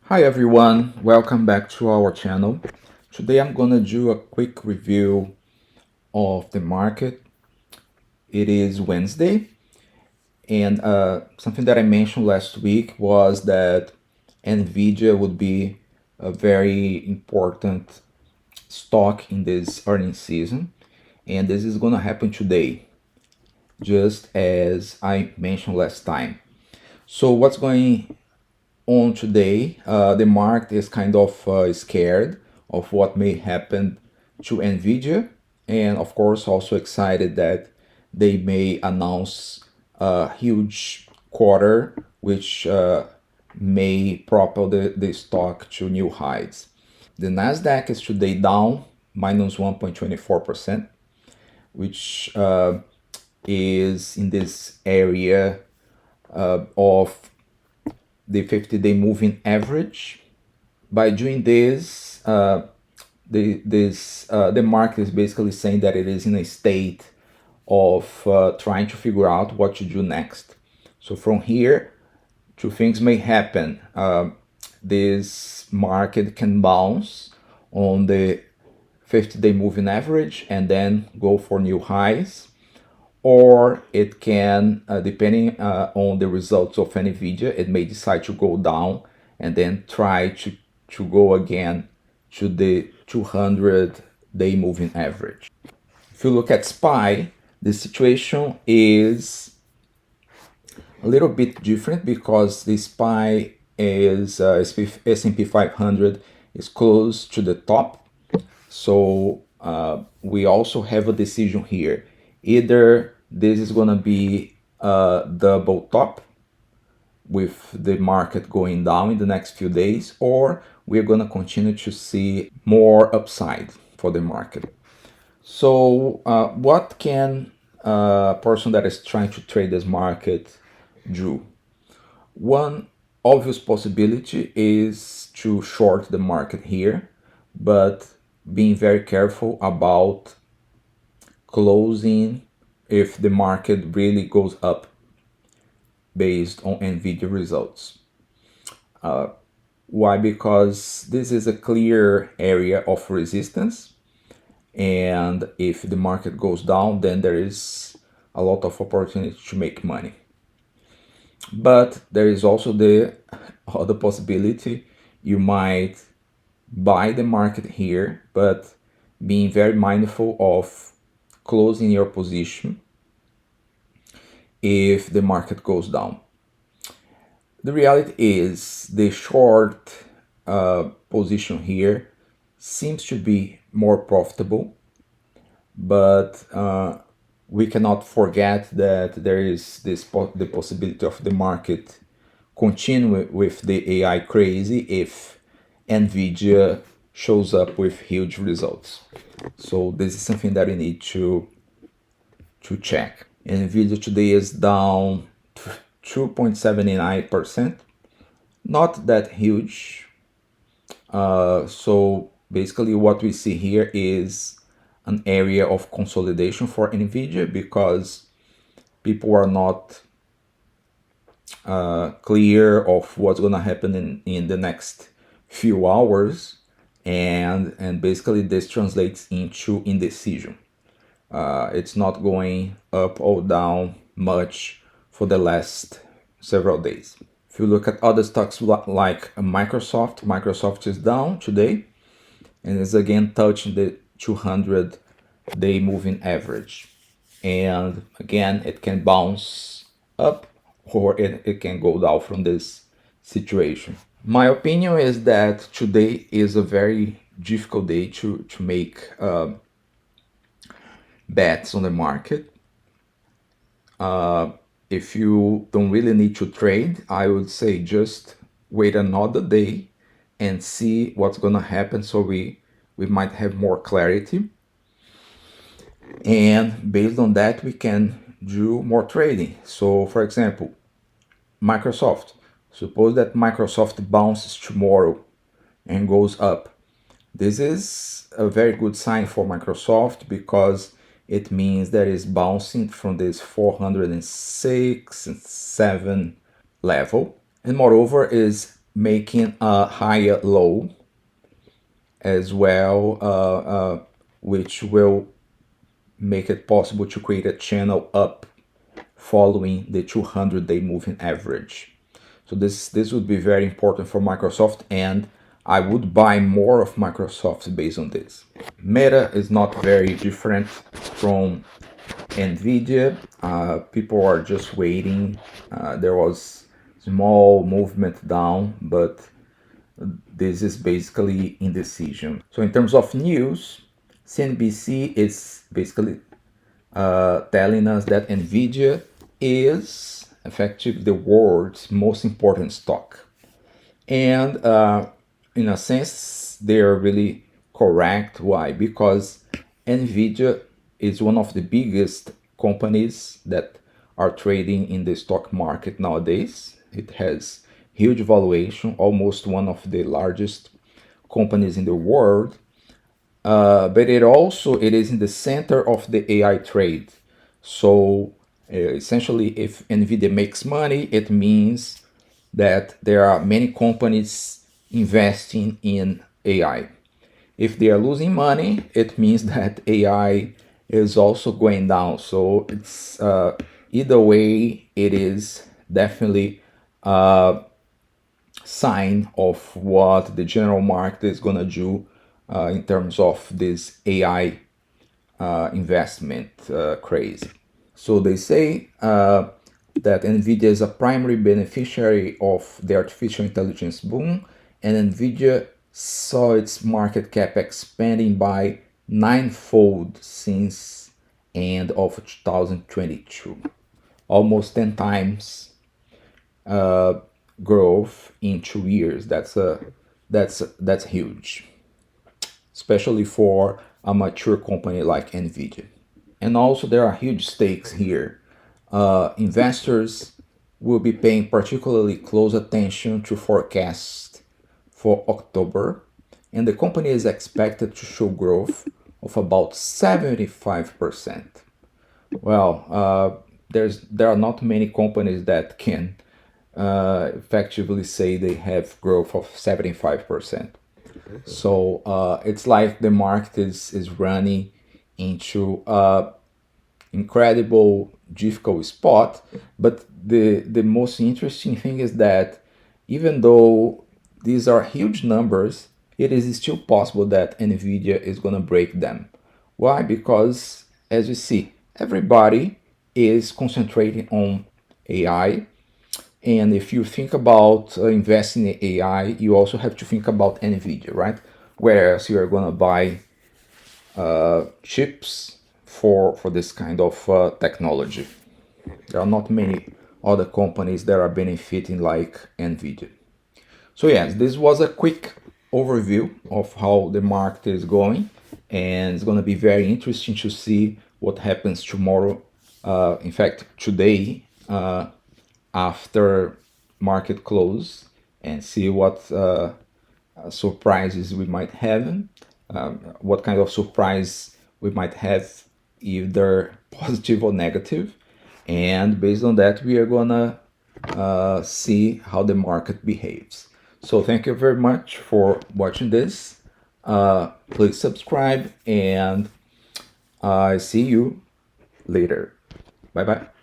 Hi everyone, welcome back to our channel. Today I'm gonna do a quick review of the market. It is Wednesday, and something that I mentioned last week was that NVDA would be a very important stock in this earnings season, and this is gonna happen today, just as I mentioned last time. So what's going on today? The market is kind of scared of what may happen to Nvidia, and of course also excited that they may announce a huge quarter which may propel the stock to new highs. The Nasdaq is today down minus 1.24%, which is in this area of the 50-day moving average. By doing this, the market is basically saying that it is in a state of trying to figure out what to do next. So from here, two things may happen. This market can bounce on the 50-day moving average and then go for new highs, or it can, depending on the results of NVIDIA, it may decide to go down and then try to go again to the 200-day moving average. If you look at SPY, the situation is a little bit different because the SPY is S&P 500 is close to the top. So we also have a decision here. Either this is going to be a double top with the market going down in the next few days, or we're going to continue to see more upside for the market. So what can a person that is trying to trade this market do? One obvious possibility is to short the market here, but being very careful about closing if the market really goes up based on NVIDIA results. Why? Because this is a clear area of resistance, and if the market goes down, then there is a lot of opportunity to make money. But there is also the other possibility. You might buy the market here, but being very mindful of closing your position if the market goes down. The reality is the short position here seems to be more profitable, but we cannot forget that there is the possibility of the market continue with the AI crazy if NVIDIA shows up with huge results. So this is something that we need to check. NVIDIA today is down 2.79%, not that huge. So basically what we see here is an area of consolidation for NVIDIA because people are not clear of what's going to happen in the next few hours, and basically this translates into indecision. It's not going up or down much for the last several days. If you look at other stocks like Microsoft is down today and is again touching the 200-day moving average. And again, it can bounce up or it can go down from this situation. My opinion is that today is a very difficult day to make bets on the market. If you don't really need to trade, I would say just wait another day and see what's gonna happen, so we might have more clarity. And based on that, we can do more trading. So for example, Microsoft. Suppose that Microsoft bounces tomorrow and goes up. This is a very good sign for Microsoft because it means that it's bouncing from this 406 and 7 level, and moreover is making a higher low as well, which will make it possible to create a channel up following the 200-day moving average. So this would be very important for Microsoft, and I would buy more of Microsoft based on this. Meta is not very different from NVDA. People are just waiting. There was small movement down, but this is basically indecision. So in terms of news, CNBC is basically telling us that NVIDIA is effectively the world's most important stock. And in a sense, they are really correct. Why? Because NVIDIA is one of the biggest companies that are trading in the stock market nowadays. It has huge valuation, almost one of the largest companies in the world. But it is in the center of the AI trade. So essentially, if NVIDIA makes money, it means that there are many companies investing in AI. If they are losing money, it means that AI is also going down. So it's either way, it is definitely a sign of what the general market is going to do in terms of this AI investment craze. So they say that NVIDIA is a primary beneficiary of the artificial intelligence boom, and NVIDIA saw its market cap expanding by ninefold since end of 2022, almost 10 times growth in 2 years. That's huge, especially for a mature company like NVIDIA. And also there are huge stakes here. Investors will be paying particularly close attention to forecasts for October, and the company is expected to show growth of about 75%. Well, there are not many companies that can effectively say they have growth of 75%. So it's like the market is running into incredible difficult spot. But the most interesting thing is that even though these are huge numbers, it is still possible that NVIDIA is going to break them. Why? Because as you see, everybody is concentrating on AI. And if you think about investing in AI, you also have to think about NVIDIA, right? Whereas you are going to buy chips for this kind of technology. There are not many other companies that are benefiting like NVIDIA. So yes, this was a quick overview of how the market is going, and it's going to be very interesting to see what happens tomorrow. In fact, today, after market close, and see what surprises we might have, what kind of surprise we might have, either positive or negative. And based on that, we are gonna see how the market behaves. So thank you very much for watching this. Please subscribe, and I see you later. Bye bye.